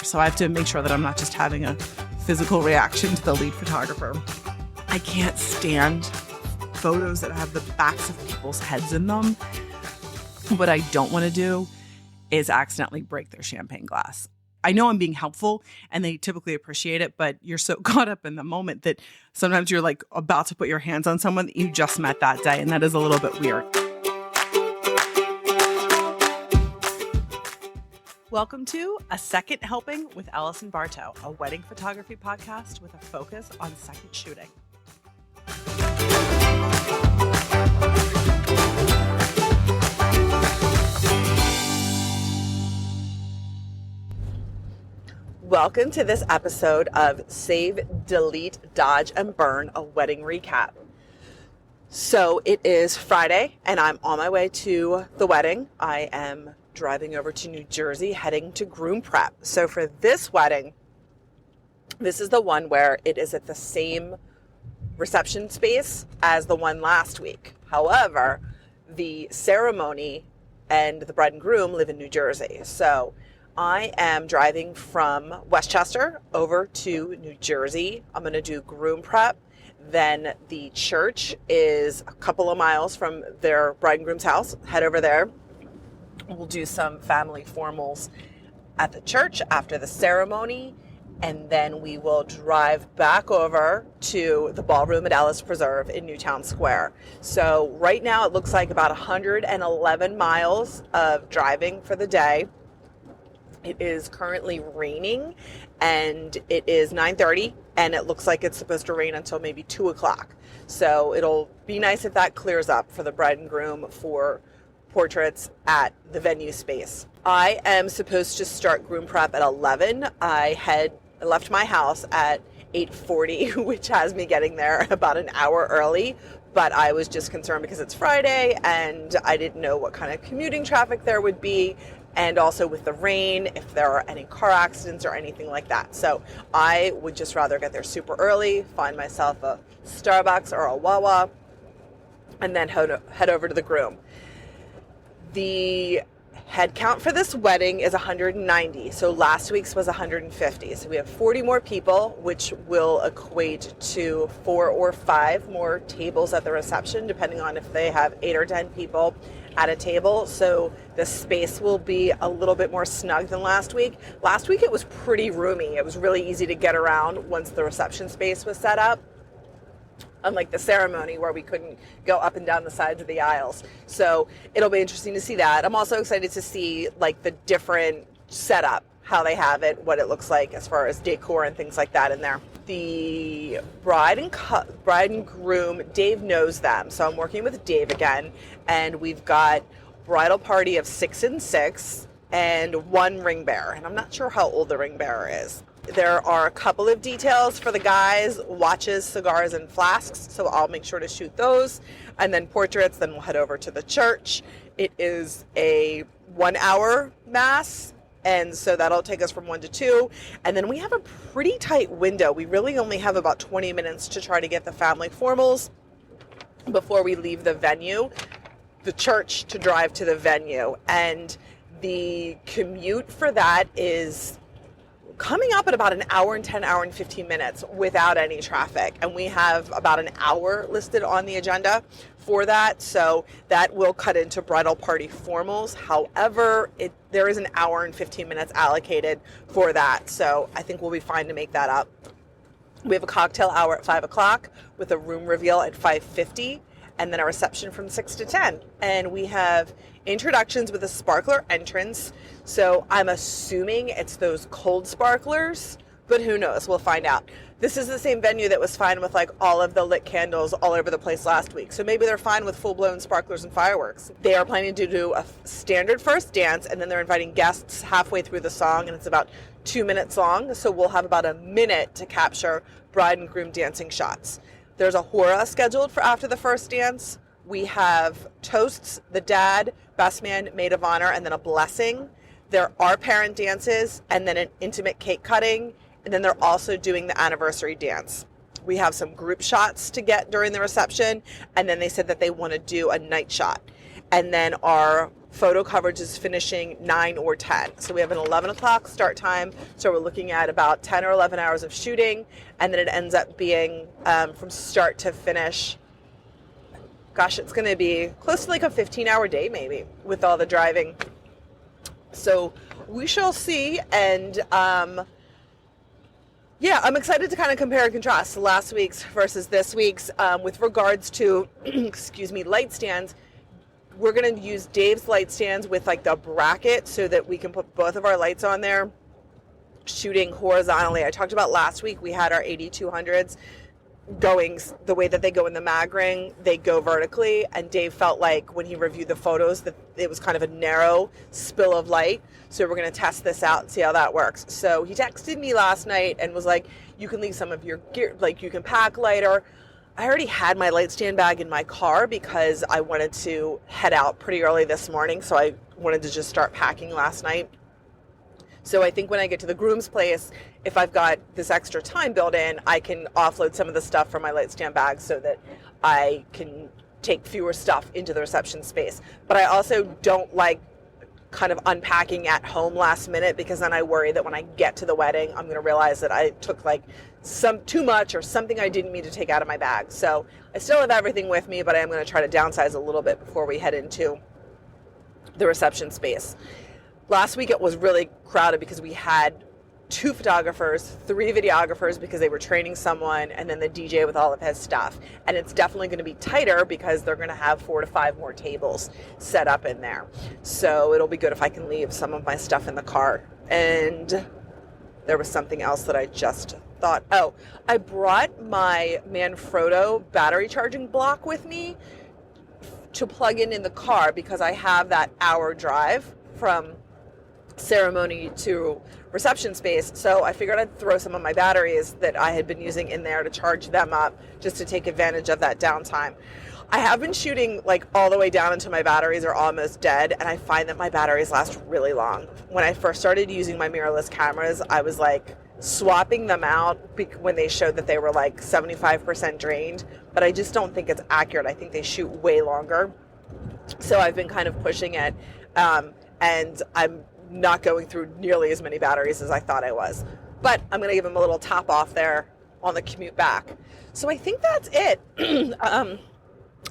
So I have to make sure that I'm not just having a physical reaction to the lead photographer. I can't stand photos that have the backs of people's heads in them. What I don't want to do is accidentally break their champagne glass. I know I'm being helpful and they typically appreciate it, but you're so caught up in the moment that sometimes you're like about to put your hands on someone that you just met that day. And that is a little bit weird. Welcome to A Second Helping with Ellis and Bartow, a wedding photography podcast with a focus on second shooting. Welcome to this episode of Save, Delete, Dodge, and Burn, a wedding recap. So it is Friday and I'm on my way to the wedding. I am driving over to New Jersey, heading to groom prep. So for this wedding, this is the one where it is at the same reception space as the one last week. However, the ceremony and the bride and groom live in New Jersey. So I am driving from Westchester over to New Jersey. I'm going to do groom prep. Then the church is a couple of miles from their bride and groom's house. Head over there. We'll do some family formals at the church after the ceremony. And then we will drive back over to the Ballroom at Ellis Preserve in Newtown Square. So right now it looks like about 111 miles of driving for the day. It is currently raining and it is 9:30 and it looks like it's supposed to rain until maybe 2 o'clock. So it'll be nice if that clears up for the bride and groom for portraits at the venue space. I am supposed to start groom prep at 11. I left my house at 8:40, which has me getting there about an hour early. But I was just concerned because it's Friday and I didn't know what kind of commuting traffic there would be. And also with the rain, if there are any car accidents or anything like that. So I would just rather get there super early, find myself a Starbucks or a Wawa, and then head over to the groom. The head count for this wedding is 190. So last week's was 150. So we have 40 more people, which will equate to 4 or 5 more tables at the reception, depending on if they have 8 or 10 people at a table. So the space will be a little bit more snug than last week. Last week it was pretty roomy. It was really easy to get around once the reception space was set up, unlike the ceremony where we couldn't go up and down the sides of the aisles. So it'll be interesting to see that. I'm also excited to see like the different setup, how they have it, what it looks like as far as decor and things like that in there. The bride and groom, Dave knows them. So I'm working with Dave again, and we've got bridal party of 6 and 6 and 1 ring bearer. And I'm not sure how old the ring bearer is. There are a couple of details for the guys, watches, cigars, and flasks. So I'll make sure to shoot those. And then portraits, then we'll head over to the church. It is a 1-hour mass. And so that'll take us from 1 to 2. And then we have a pretty tight window. We really only have about 20 minutes to try to get the family formals before we leave the venue, the church, to drive to the venue. And the commute for that is coming up at about an hour and 10, hour and 15 minutes without any traffic. And we have about an hour listed on the agenda for that. So that will cut into bridal party formals. However, there is an hour and 15 minutes allocated for that. So I think we'll be fine to make that up. We have a cocktail hour at 5 o'clock with a room reveal at 5:50. And then a reception from 6 to 10. And we have introductions with a sparkler entrance. So I'm assuming it's those cold sparklers, but who knows? We'll find out. This is the same venue that was fine with like all of the lit candles all over the place last week. So maybe they're fine with full-blown sparklers and fireworks. They are planning to do a standard first dance, and then they're inviting guests halfway through the song, and it's about 2 minutes long. So we'll have about a minute to capture bride and groom dancing shots. There's a hora scheduled for after the first dance. We have toasts, the dad, best man, maid of honor, and then a blessing. There are parent dances, and then an intimate cake cutting, and then they're also doing the anniversary dance. We have some group shots to get during the reception, and then they said that they want to do a night shot. And then our photo coverage is finishing 9 or 10. So we have an 11 o'clock start time. So we're looking at about 10 or 11 hours of shooting. And then it ends up being from start to finish. Gosh, it's going to be close to like a 15-hour day maybe with all the driving. So we shall see. And yeah, I'm excited to kind of compare and contrast last week's versus this week's with regards to, excuse me, light stands. We're going to use Dave's light stands with like the bracket so that we can put both of our lights on there shooting horizontally. I talked about last week, we had our 8200s going the way that they go in the mag ring, they go vertically, and Dave felt like when he reviewed the photos that it was kind of a narrow spill of light. So we're going to test this out and see how that works. So he texted me last night and was like, you can leave some of your gear, like you can pack lighter. I already had my light stand bag in my car because I wanted to head out pretty early this morning. So I wanted to just start packing last night. So I think when I get to the groom's place, if I've got this extra time built in, I can offload some of the stuff from my light stand bag so that I can take fewer stuff into the reception space. But I also don't like kind of unpacking at home last minute because then I worry that when I get to the wedding, I'm going to realize that I took like some too much or something I didn't mean to take out of my bag. So I still have everything with me, but I am going to try to downsize a little bit before we head into the reception space. Last week it was really crowded because we had 2 photographers, 3 videographers because they were training someone, and then the DJ with all of his stuff. And it's definitely going to be tighter because they're going to have 4 to 5 more tables set up in there. So it'll be good if I can leave some of my stuff in the car. And there was something else that I just thought. Oh, I brought my Manfrotto battery charging block with me to plug in the car because I have that hour drive from ceremony to reception space. So I figured I'd throw some of my batteries that I had been using in there to charge them up just to take advantage of that downtime. I have been shooting like all the way down until my batteries are almost dead, and I find that my batteries last really long. When I first started using my mirrorless cameras, I was like swapping them out when they showed that they were like 75% drained, but I just don't think it's accurate. I think they shoot way longer. So I've been kind of pushing it, and I'm not going through nearly as many batteries as I thought I was. But I'm going to give them a little top off there on the commute back. So I think that's it.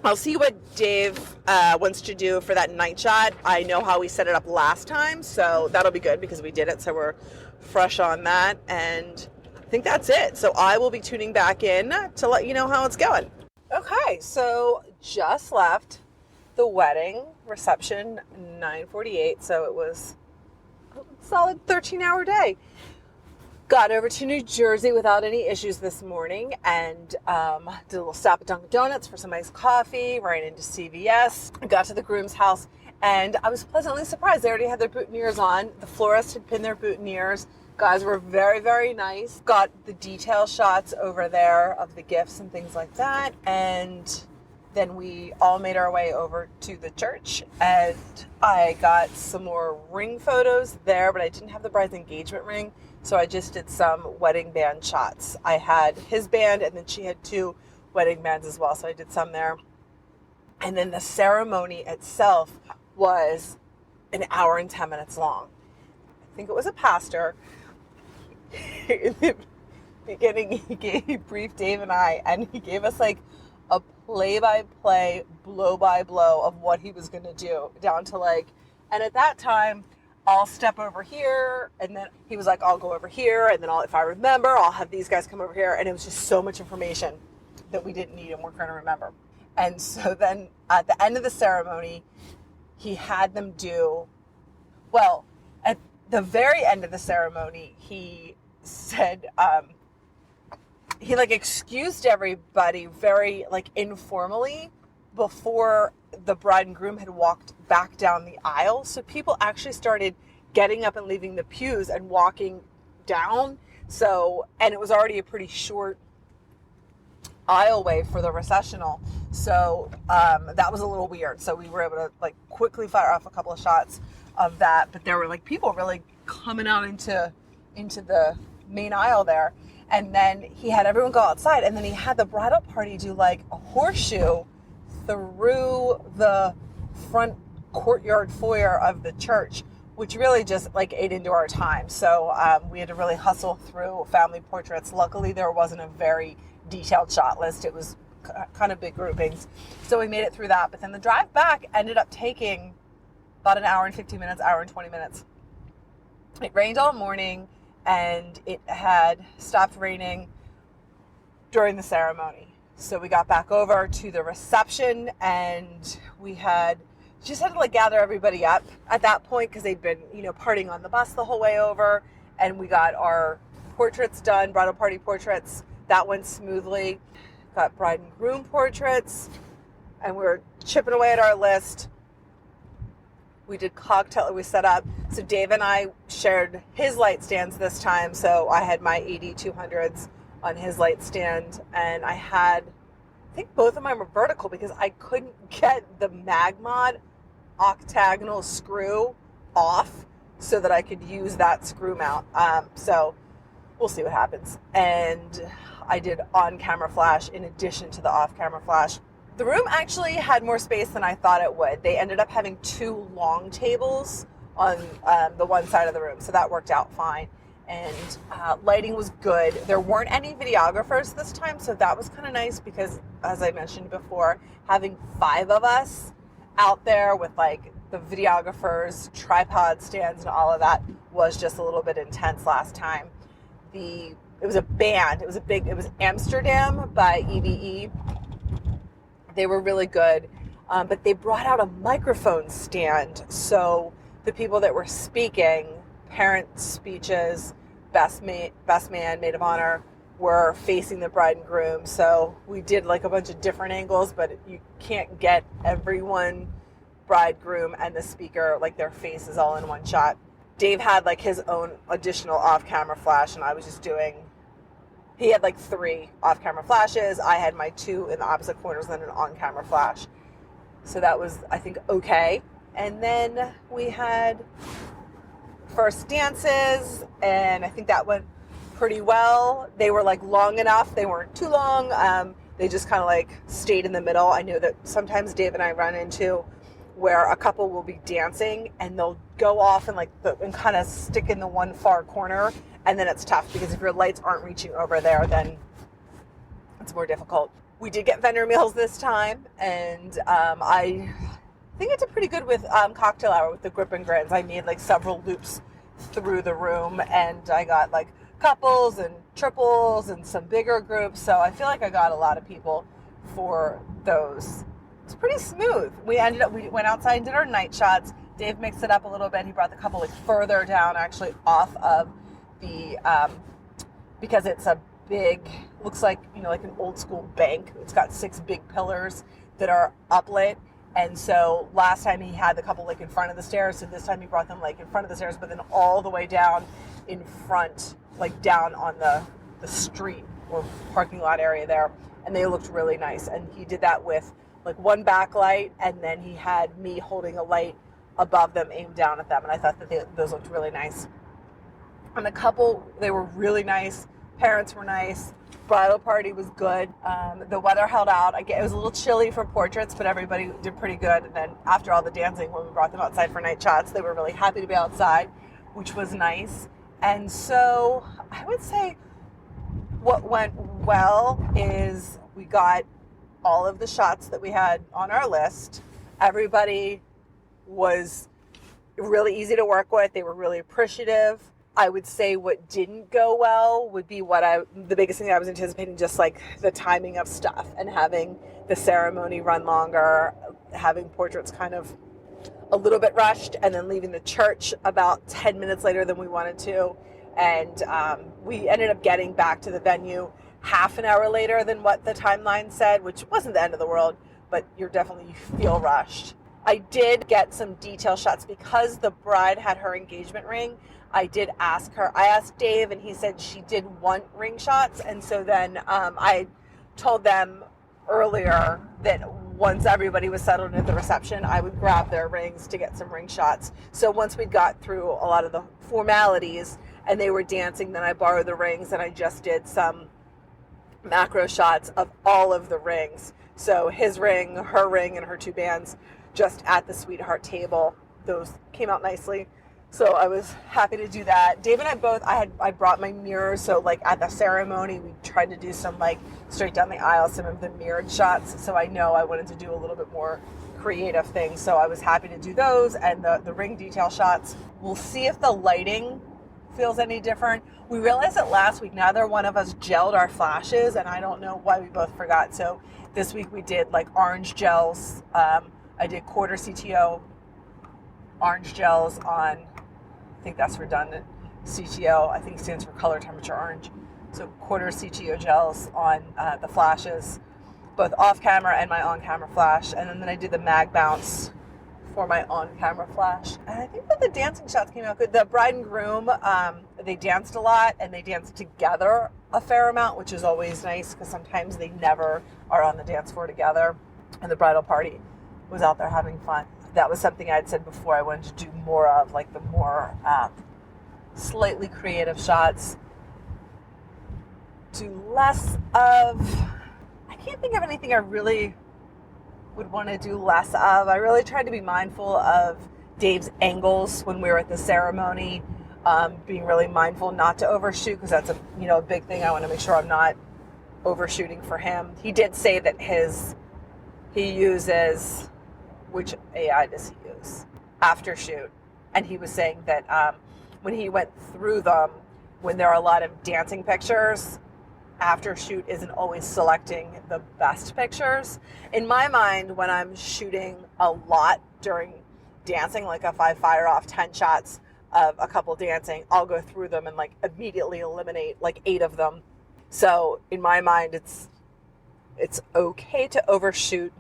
I'll see what Dave wants to do for that night shot. I know how we set it up last time, so that'll be good because we did it, so we're fresh on that. And I think that's it. So I will be tuning back in to let you know how it's going. Okay, so just left the wedding reception, 9:48, so it was a solid 13-hour day. Got over to New Jersey without any issues this morning and did a little stop at Dunkin' Donuts for some iced coffee, ran into CVS, got to the groom's house, and I was pleasantly surprised. They already had their boutonnieres on. The florist had pinned their boutonnieres. Guys were very, very nice. Got the detail shots over there of the gifts and things like that. And then we all made our way over to the church, and I got some more ring photos there, but I didn't have the bride's engagement ring. So I just did some wedding band shots. I had his band, and then she had 2 wedding bands as well. So I did some there. And then the ceremony itself was an hour and 10 minutes long. I think it was a pastor. In the beginning, he briefed Dave and I, and he gave us like a play-by-play, blow-by-blow of what he was going to do, down to like, and at that time, I'll step over here, and then he was like, I'll go over here, and then if I remember, I'll have these guys come over here, and it was just so much information that we didn't need and we're going to remember. And so then at the end of the ceremony, he had them do, well, at the very end of the ceremony, he said, he like excused everybody very like informally before the bride and groom had walked back down the aisle. So people actually started getting up and leaving the pews and walking down. So, and it was already a pretty short aisleway for the recessional. So that was a little weird. So we were able to like quickly fire off a couple of shots of that. But there were like people really coming out into the main aisle there. And then he had everyone go outside, and then he had the bridal party do like a horseshoe through the front courtyard foyer of the church, which really just like ate into our time. So we had to really hustle through family portraits. Luckily, there wasn't a very detailed shot list. It was kind of big groupings. So we made it through that. But then the drive back ended up taking about an hour and 15 minutes, hour and 20 minutes. It rained all morning, and it had stopped raining during the ceremony. So we got back over to the reception, and we just had to like gather everybody up at that point because they'd been, partying on the bus the whole way over, and we got our portraits done, bridal party portraits. That went smoothly. Got bride and groom portraits, and we were chipping away at our list. We did cocktail, we set up. So Dave and I shared his light stands this time. So I had my 80-200s on his light stand, and I think both of mine were vertical because I couldn't get the Magmod octagonal screw off so that I could use that screw mount. So we'll see what happens. And I did on-camera flash in addition to the off-camera flash. The room actually had more space than I thought it would. They ended up having 2 long tables on the one side of the room, so that worked out fine. And lighting was good. There weren't any videographers this time, so that was kind of nice because, as I mentioned before, having 5 of us out there with like the videographers, tripod stands, and all of that was just a little bit intense last time. It was a band. It was Amsterdam by EVE. They were really good, but they brought out a microphone stand. So the people that were speaking, parent speeches, best man, maid of honor, were facing the bride and groom. So we did like a bunch of different angles, but you can't get everyone, bride, groom, and the speaker, like their faces all in one shot. Dave had like his own additional off-camera flash, and I was just he had like 3 off-camera flashes. I had my 2 in the opposite corners and then an on-camera flash. So that was, I think, okay. And then we had first dances, and I think that went pretty well. They were like long enough. They weren't too long. They just kind of like stayed in the middle. I know that sometimes Dave and I run into where a couple will be dancing and they'll go off and and kind of stick in the one far corner. And then it's tough because if your lights aren't reaching over there, then it's more difficult. We did get vendor meals this time, and I think I did pretty good with cocktail hour with the grip and grins. I made like several loops through the room, and I got like couples and triples and some bigger groups. So I feel like I got a lot of people for those. It's pretty smooth. We went outside and did our night shots. Dave mixed it up a little bit. He brought the couple like further down, actually off of the because it's a big, looks like like an old school bank. It's got 6 big pillars that are uplit, and so last time he had the couple like in front of the stairs, so this time he brought them like in front of the stairs, but then all the way down in front, like down on the street or parking lot area there, and they looked really nice. And he did that with like one backlight, and then he had me holding a light above them aimed down at them, and I thought that those looked really nice. And the couple, they were really nice. Parents were nice. Bridal party was good. The weather held out. It was a little chilly for portraits, but everybody did pretty good. And then after all the dancing, when we brought them outside for night shots, they were really happy to be outside, which was nice. And so I would say what went well is we got all of the shots that we had on our list. Everybody was really easy to work with. They were really appreciative. I would say what didn't go well would be the biggest thing that I was anticipating, just like the timing of stuff and having the ceremony run longer, having portraits kind of a little bit rushed, and then leaving the church about 10 minutes later than we wanted to. And we ended up getting back to the venue half an hour later than what the timeline said, which wasn't the end of the world, but you feel rushed. I did get some detail shots because the bride had her engagement ring. I asked Dave, and he said she did want ring shots. And so then I told them earlier that once everybody was settled at the reception, I would grab their rings to get some ring shots. So once we got through a lot of the formalities and they were dancing, then I borrowed the rings and I just did some macro shots of all of the rings. So his ring, her ring, and her 2 bands just at the sweetheart table. Those came out nicely. So I was happy to do that. Dave and I both, I brought my mirrors. So like at the ceremony, we tried to do some like straight down the aisle, some of the mirrored shots. So I know I wanted to do a little bit more creative things. So I was happy to do those and the ring detail shots. We'll see if the lighting feels any different. We realized that last week, neither one of us gelled our flashes, and I don't know why we both forgot. So this week we did like orange gels. I did quarter CTO orange gels on, I think that's redundant, CTO, I think stands for color temperature orange. So quarter CTO gels on the flashes, both off camera and my on camera flash. And then I did the mag bounce for my on camera flash. And I think that the dancing shots came out good. The bride and groom, they danced a lot and they danced together a fair amount, which is always nice because sometimes they never are on the dance floor together. And the bridal party was out there having fun. That was something I'd said before I wanted to do more of, like the more slightly creative shots. Do less of, I can't think of anything I really would want to do less of. I really tried to be mindful of Dave's angles when we were at the ceremony, being really mindful not to overshoot because that's a big thing. I want to make sure I'm not overshooting for him. He did say that he uses, which AI does he use? Aftershoot. And he was saying that when he went through them, when there are a lot of dancing pictures, Aftershoot isn't always selecting the best pictures. In my mind, when I'm shooting a lot during dancing, like if I fire off 10 shots of a couple dancing, I'll go through them and like immediately eliminate like 8 of them. So in my mind, it's okay to overshoot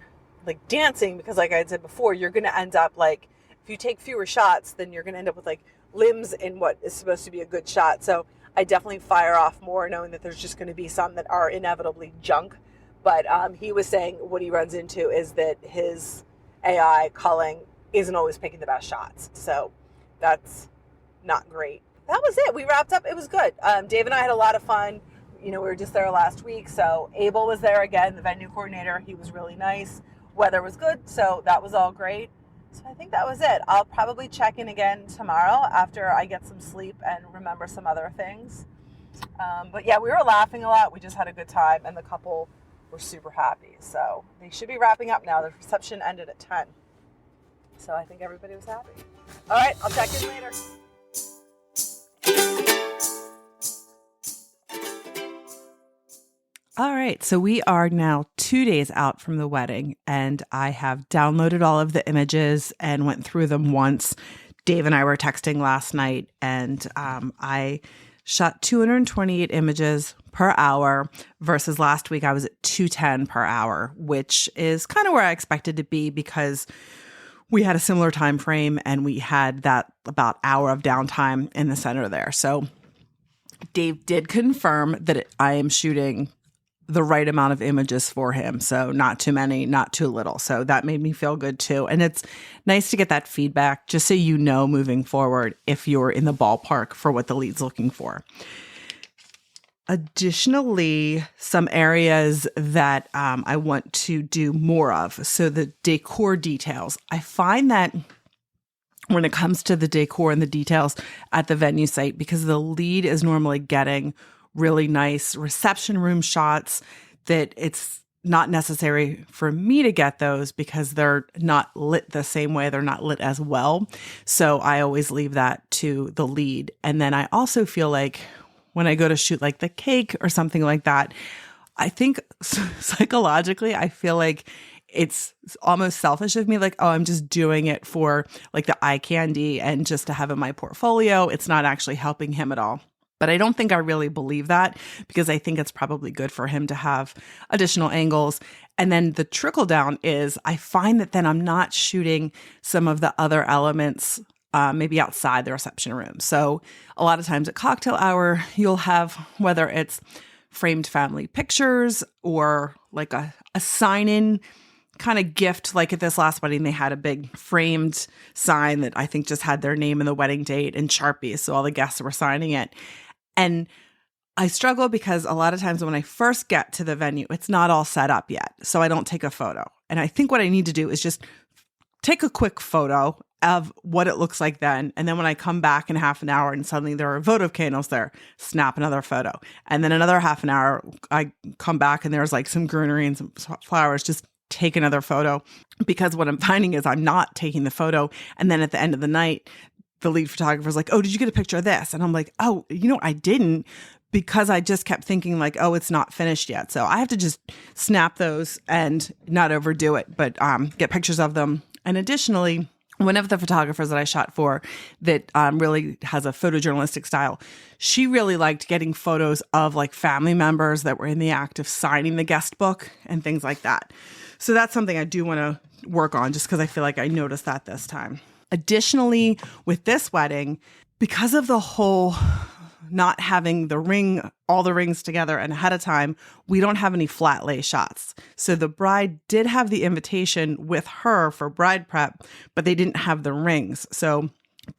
like dancing because like I had said before, you're going to end up like, if you take fewer shots, then you're going to end up with like limbs in what is supposed to be a good shot. So I definitely fire off more knowing that there's just going to be some that are inevitably junk. But he was saying what he runs into is that his AI culling isn't always picking the best shots. So that's not great. That was it. We wrapped up. It was good. Dave and I had a lot of fun. We were just there last week. So Abel was there again, the venue coordinator. He was really nice. Weather was good. So that was all great. So I think that was it. I'll probably check in again tomorrow after I get some sleep and remember some other things. But yeah, we were laughing a lot. We just had a good time and the couple were super happy. So they should be wrapping up now. The reception ended at 10. So I think everybody was happy. All right, I'll check in later. All right, so we are now 2 days out from the wedding, and I have downloaded all of the images and went through them once. Dave and I were texting last night, and I shot 228 images per hour versus last week I was at 210 per hour, which is kind of where I expected to be because we had a similar time frame and we had that about hour of downtime in the center there. So Dave did confirm that I am shooting the right amount of images for him. So not too many, not too little. So that made me feel good too. And it's nice to get that feedback just so you know moving forward if you're in the ballpark for what the lead's looking for. Additionally, some areas that I want to do more of. So the decor details. I find that when it comes to the decor and the details at the venue site, because the lead is normally getting really nice reception room shots, that it's not necessary for me to get those because they're not lit the same way. They're not lit as well. So I always leave that to the lead. And then I also feel like when I go to shoot like the cake or something like that, I think psychologically, I feel like it's almost selfish of me. Like, oh, I'm just doing it for like the eye candy and just to have in my portfolio. It's not actually helping him at all. But I don't think I really believe that because I think it's probably good for him to have additional angles. And then the trickle down is I find that then I'm not shooting some of the other elements maybe outside the reception room. So a lot of times at cocktail hour, you'll have whether it's framed family pictures or like a sign-in kind of gift. Like at this last wedding, they had a big framed sign that I think just had their name and the wedding date and Sharpies. So all the guests were signing it. And I struggle because a lot of times when I first get to the venue, it's not all set up yet. So I don't take a photo. And I think what I need to do is just take a quick photo of what it looks like then. And then when I come back in half an hour and suddenly there are votive candles there, snap another photo. And then another half an hour, I come back and there's like some greenery and some flowers, just take another photo. Because what I'm finding is I'm not taking the photo. And then at the end of the night, the lead photographer's like, oh, did you get a picture of this? And I'm like, oh, I didn't, because I just kept thinking like, oh, it's not finished yet. So I have to just snap those and not overdo it, but get pictures of them. And additionally, one of the photographers that I shot for that really has a photojournalistic style, she really liked getting photos of like family members that were in the act of signing the guest book and things like that. So that's something I do want to work on, just because I feel like I noticed that this time. Additionally, with this wedding, because of the whole not having all the rings together and ahead of time, we don't have any flat lay shots. So the bride did have the invitation with her for bride prep, but they didn't have the rings. So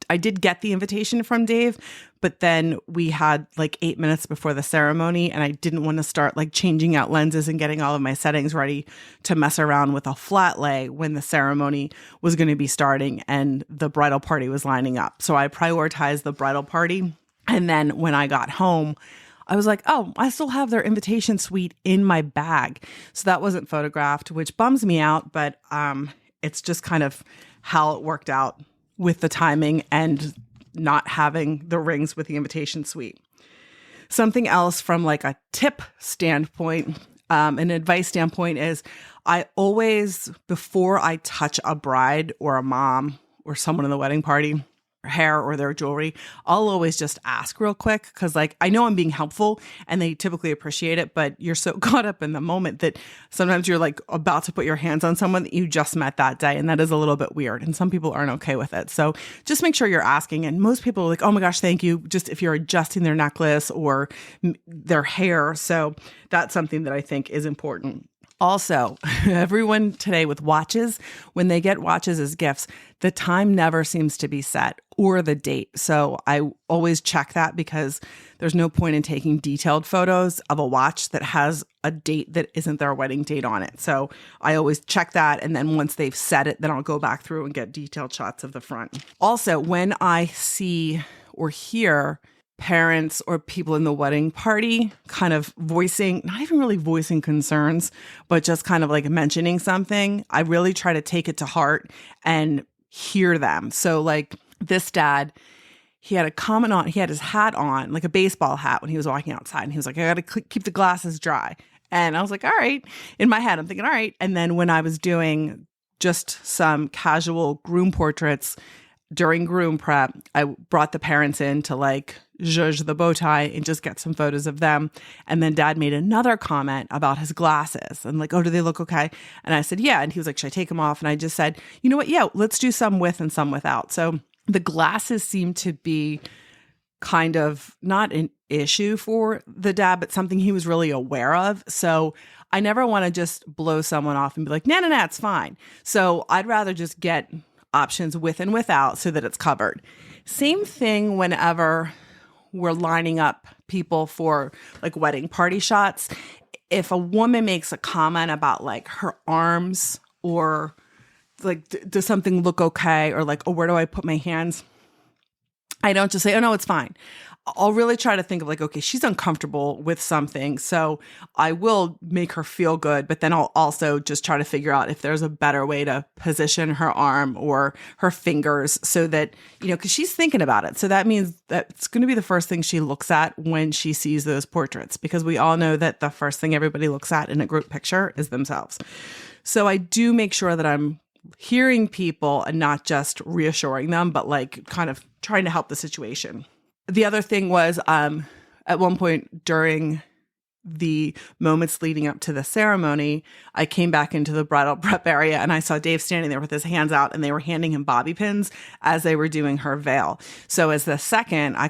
I did get the invitation from Dave, but then we had like 8 minutes before the ceremony, and I didn't want to start like changing out lenses and getting all of my settings ready to mess around with a flat lay when the ceremony was going to be starting and the bridal party was lining up. So I prioritized the bridal party. And then when I got home, I was like, oh, I still have their invitation suite in my bag. So that wasn't photographed, which bums me out, but it's just kind of how it worked out with the timing and not having the rings with the invitation suite. Something else from like a tip standpoint, an advice standpoint is I always, before I touch a bride or a mom or someone in the wedding party, hair or their jewelry, I'll always just ask real quick, because like I know I'm being helpful and they typically appreciate it, but you're so caught up in the moment that sometimes you're like about to put your hands on someone that you just met that day, and that is a little bit weird, and some people aren't okay with it. So just make sure you're asking, and most people are like, oh my gosh, thank you, just if you're adjusting their necklace or their hair. So that's something that I think is important. Also, everyone today with watches, when they get watches as gifts, the time never seems to be set, or the date. So I always check that, because there's no point in taking detailed photos of a watch that has a date that isn't their wedding date on it. So I always check that. And then once they've set it, then I'll go back through and get detailed shots of the front. Also, when I see or hear parents or people in the wedding party kind of voicing, not even really voicing concerns, but just kind of like mentioning something, I really try to take it to heart and hear them. So like this dad, he had a comment on, he had his hat on, like a baseball hat, when he was walking outside, and he was like, I got to keep the glasses dry. And I was like, all right. In my head, I'm thinking, all right. And then when I was doing just some casual groom portraits during groom prep, I brought the parents in to like zhuzh the bow tie and just get some photos of them. And then dad made another comment about his glasses and like, oh, do they look okay? And I said, yeah. And he was like, should I take them off? And I just said, you know what? Yeah, let's do some with and some without. So the glasses seem to be kind of not an issue for the dad, but something he was really aware of. So I never want to just blow someone off and be like, no, it's fine. So I'd rather just get options with and without so that it's covered. Same thing whenever we're lining up people for like wedding party shots. If a woman makes a comment about like her arms, or like, does something look okay? Or like, oh, where do I put my hands? I don't just say, oh, no, it's fine. I'll really try to think of like, okay, she's uncomfortable with something, so I will make her feel good, but then I'll also just try to figure out if there's a better way to position her arm or her fingers so that, because she's thinking about it. So that means that it's going to be the first thing she looks at when she sees those portraits, because we all know that the first thing everybody looks at in a group picture is themselves. So I do make sure that I'm hearing people and not just reassuring them, but like kind of trying to help the situation. The other thing was at one point during the moments leading up to the ceremony, I came back into the bridal prep area and I saw Dave standing there with his hands out, and they were handing him bobby pins as they were doing her veil. So as the second, I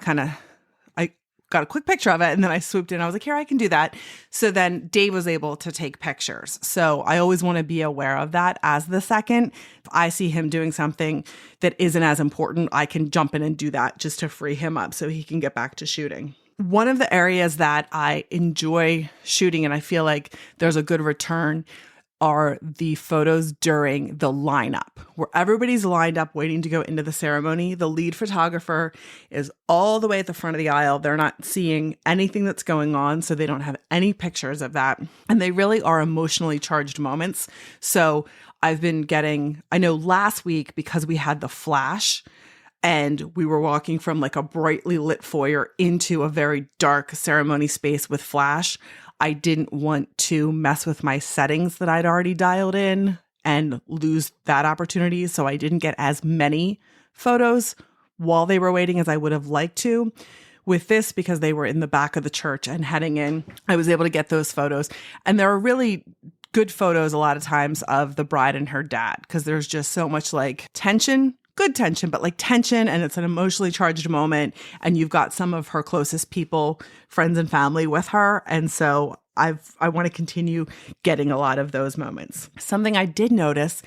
got a quick picture of it, and then I swooped in. I was like, here, I can do that. So then Dave was able to take pictures. So I always want to be aware of that as the second. If I see him doing something that isn't as important, I can jump in and do that just to free him up so he can get back to shooting. One of the areas that I enjoy shooting and I feel like there's a good return are the photos during the lineup, where everybody's lined up waiting to go into the ceremony. The lead photographer is all the way at the front of the aisle. They're not seeing anything that's going on, so they don't have any pictures of that. And they really are emotionally charged moments. So I've been getting, I know last week, because we had the flash and we were walking from like a brightly lit foyer into a very dark ceremony space with flash, I didn't want to mess with my settings that I'd already dialed in and lose that opportunity. So I didn't get as many photos while they were waiting as I would have liked to. With this, because they were in the back of the church and heading in, I was able to get those photos. And there are really good photos a lot of times of the bride and her dad, because there's just so much like tension. Good tension, but like tension, and it's an emotionally charged moment, and you've got some of her closest people, friends and family with her. And so I want to continue getting a lot of those moments. Something I did notice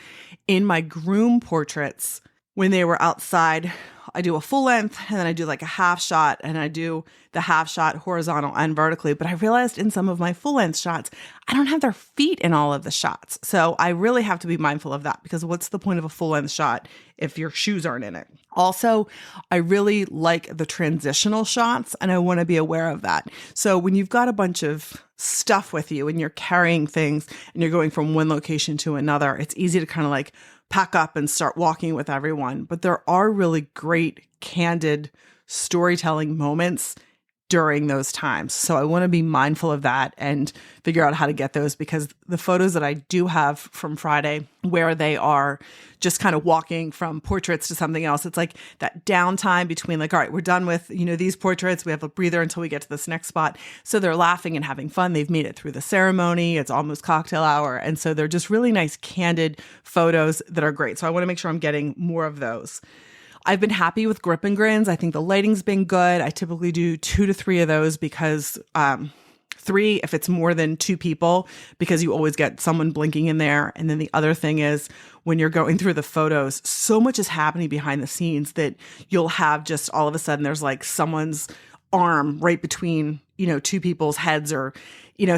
in my groom portraits when they were outside, I do a full length and then I do like a half shot, and I do the half shot horizontal and vertically. But I realized in some of my full length shots, I don't have their feet in all of the shots. So I really have to be mindful of that, because what's the point of a full length shot if your shoes aren't in it? Also, I really like the transitional shots, and I want to be aware of that. So when you've got a bunch of stuff with you and you're carrying things and you're going from one location to another, it's easy to kind of like pack up and start walking with everyone. But there are really great, candid storytelling moments during those times. So I want to be mindful of that and figure out how to get those, because the photos that I do have from Friday where they are just kind of walking from portraits to something else, it's like that downtime between like, all right, we're done with, these portraits. We have a breather until we get to this next spot. So they're laughing and having fun. They've made it through the ceremony. It's almost cocktail hour. And so they're just really nice, candid photos that are great. So I want to make sure I'm getting more of those. I've been happy with grip and grins. I think the lighting's been good. I typically do 2 to 3 of those, because 3 if it's more than 2 people, because you always get someone blinking in there. And then the other thing is, when you're going through the photos, so much is happening behind the scenes that you'll have just all of a sudden there's like someone's arm right between, 2 people's heads, or,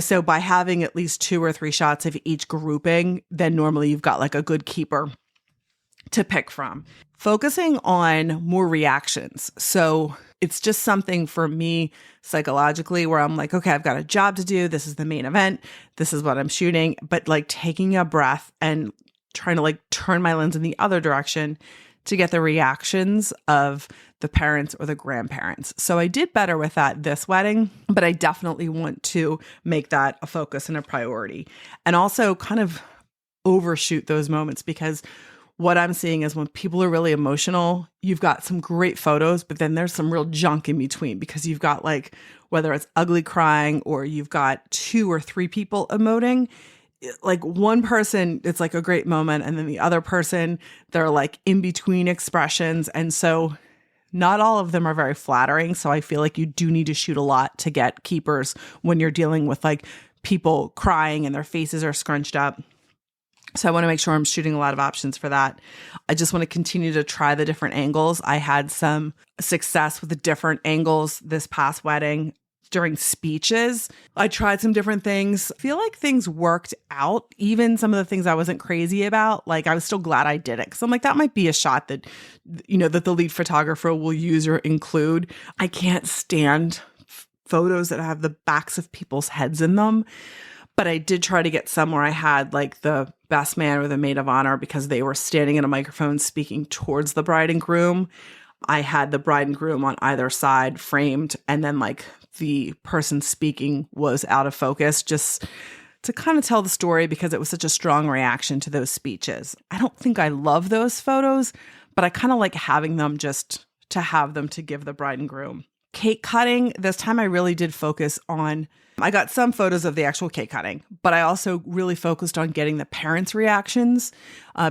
so by having at least 2 or 3 shots of each grouping, then normally you've got like a good keeper to pick from. Focusing on more reactions. So it's just something for me psychologically where I'm like, okay, I've got a job to do. This is the main event. This is what I'm shooting. But like taking a breath and trying to like turn my lens in the other direction to get the reactions of the parents or the grandparents. So I did better with that this wedding, but I definitely want to make that a focus and a priority. And also kind of overshoot those moments, because what I'm seeing is when people are really emotional, you've got some great photos, but then there's some real junk in between, because you've got like, whether it's ugly crying or you've got 2 or 3 people emoting, like one person, it's like a great moment. And then the other person, they're like in between expressions. And so not all of them are very flattering. So I feel like you do need to shoot a lot to get keepers when you're dealing with like people crying and their faces are scrunched up. So I want to make sure I'm shooting a lot of options for that. I just want to continue to try the different angles. I had some success with the different angles this past wedding during speeches. I tried some different things. I feel like things worked out. Even some of the things I wasn't crazy about, like I was still glad I did it. Cause I'm like, that might be a shot that, that the lead photographer will use or include. I can't stand photos that have the backs of people's heads in them. But I did try to get some where I had like the best man or the maid of honor, because they were standing in a microphone speaking towards the bride and groom. I had the bride and groom on either side framed, and then like the person speaking was out of focus, just to kind of tell the story, because it was such a strong reaction to those speeches. I don't think I love those photos, but I kind of like having them just to have them to give the bride and groom. Cake cutting, this time I really did focus on, I got some photos of the actual cake cutting, but I also really focused on getting the parents' reactions,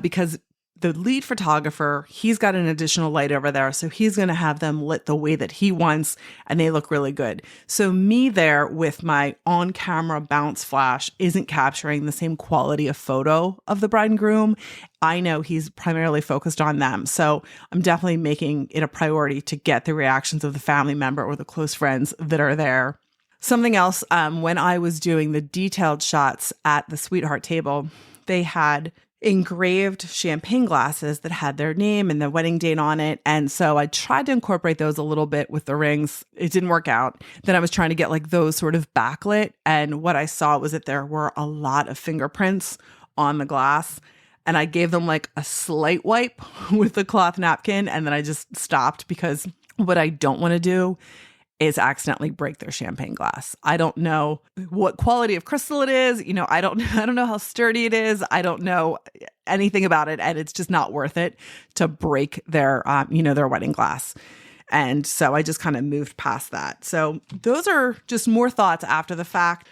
because the lead photographer, he's got an additional light over there. So he's going to have them lit the way that he wants, and they look really good. So me there with my on-camera bounce flash isn't capturing the same quality of photo of the bride and groom. I know he's primarily focused on them. So I'm definitely making it a priority to get the reactions of the family member or the close friends that are there. Something else, when I was doing the detailed shots at the sweetheart table, they had engraved champagne glasses that had their name and the wedding date on it. And so I tried to incorporate those a little bit with the rings. It didn't work out. Then I was trying to get like those sort of backlit. And what I saw was that there were a lot of fingerprints on the glass. And I gave them like a slight wipe with a cloth napkin. And then I just stopped because what I don't want to do is accidentally break their champagne glass. I don't know what quality of crystal it is. I don't know how sturdy it is. I don't know anything about it. And it's just not worth it to break their, their wedding glass. And so I just kind of moved past that. So those are just more thoughts after the fact.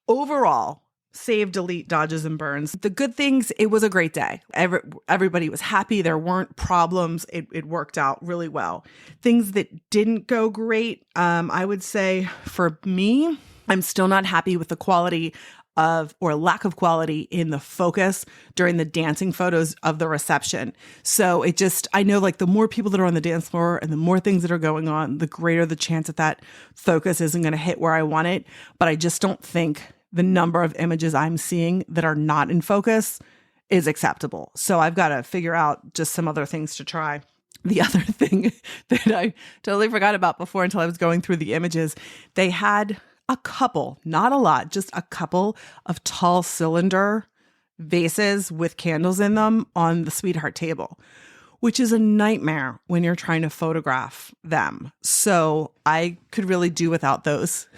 Overall, save, delete, dodges, and burns. The good things, it was a great day. Everybody was happy. There weren't problems. It worked out really well. Things that didn't go great, I would say for me, I'm still not happy with the quality or lack of quality in the focus during the dancing photos of the reception. So I know like the more people that are on the dance floor and the more things that are going on, the greater the chance that focus isn't going to hit where I want it. But I just don't think the number of images I'm seeing that are not in focus is acceptable. So I've got to figure out just some other things to try. The other thing that I totally forgot about before until I was going through the images, they had a couple, not a lot, just a couple of tall cylinder vases with candles in them on the sweetheart table, which is a nightmare when you're trying to photograph them. So I could really do without those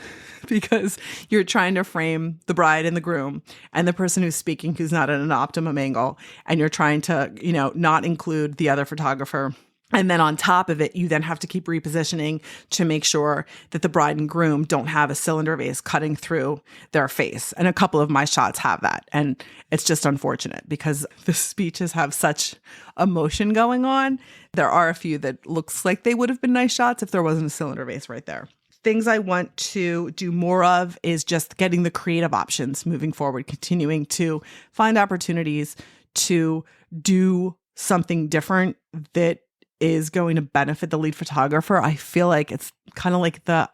because you're trying to frame the bride and the groom and the person who's speaking who's not at an optimum angle. And you're trying to, not include the other photographer. And then on top of it, you then have to keep repositioning to make sure that the bride and groom don't have a cylinder vase cutting through their face. And a couple of my shots have that. And it's just unfortunate because the speeches have such emotion going on. There are a few that looks like they would have been nice shots if there wasn't a cylinder vase right there. Things I want to do more of is just getting the creative options moving forward, continuing to find opportunities to do something different that is going to benefit the lead photographer. I feel like it's kind of like the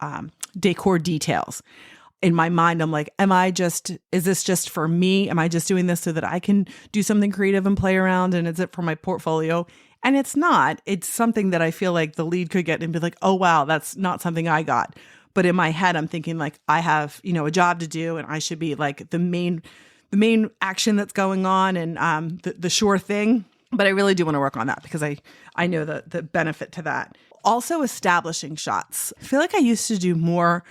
decor details. In my mind, I'm like, is this just for me? Am I just doing this so that I can do something creative and play around? And is it for my portfolio? And it's not. It's something that I feel like the lead could get and be like, oh, wow, that's not something I got. But in my head, I'm thinking like I have, a job to do and I should be like the main action that's going on and the sure thing. But I really do want to work on that because I know the benefit to that. Also establishing shots. I feel like I used to do more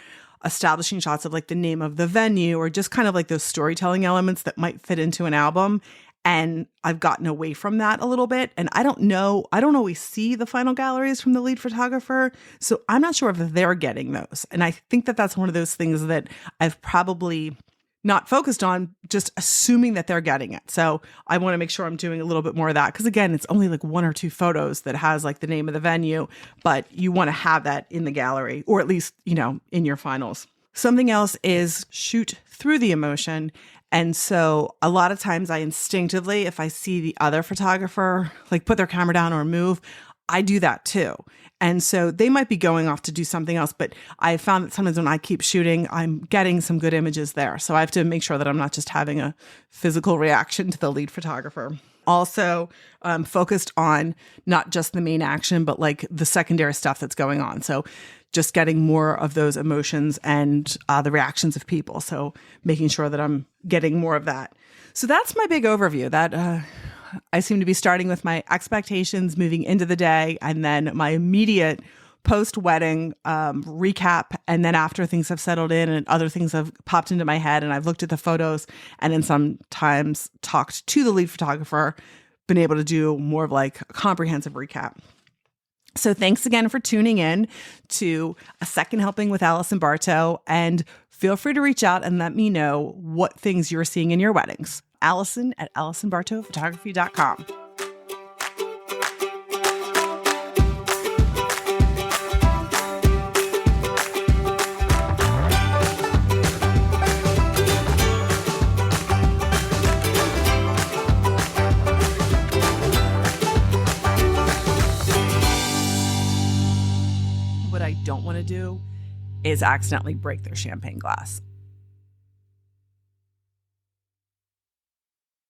establishing shots of like the name of the venue or just kind of like those storytelling elements that might fit into an album. And I've gotten away from that a little bit. And I don't always see the final galleries from the lead photographer. So I'm not sure if they're getting those. And I think that that's one of those things that I've probably not focused on, just assuming that they're getting it. So I want to make sure I'm doing a little bit more of that. Because again, it's only like one or two photos that has like the name of the venue, but you want to have that in the gallery or at least, in your finals. Something else is shoot through the emotion. And so a lot of times I instinctively, if I see the other photographer like put their camera down or move, I do that too. And so they might be going off to do something else, but I found that sometimes when I keep shooting, I'm getting some good images there. So I have to make sure that I'm not just having a physical reaction to the lead photographer. Also focused on not just the main action, but like the secondary stuff that's going on. So just getting more of those emotions and the reactions of people. So making sure that I'm getting more of that. So that's my big overview. That I seem to be starting with my expectations moving into the day and then my immediate post-wedding recap. And then after things have settled in and other things have popped into my head and I've looked at the photos and then sometimes talked to the lead photographer, been able to do more of like a comprehensive recap. So thanks again for tuning in to a second helping with Ellis and Bartow, and feel free to reach out and let me know what things you're seeing in your weddings. Allison at AllisonBartowPhotography.com. What I don't want to do is accidentally break their champagne glass.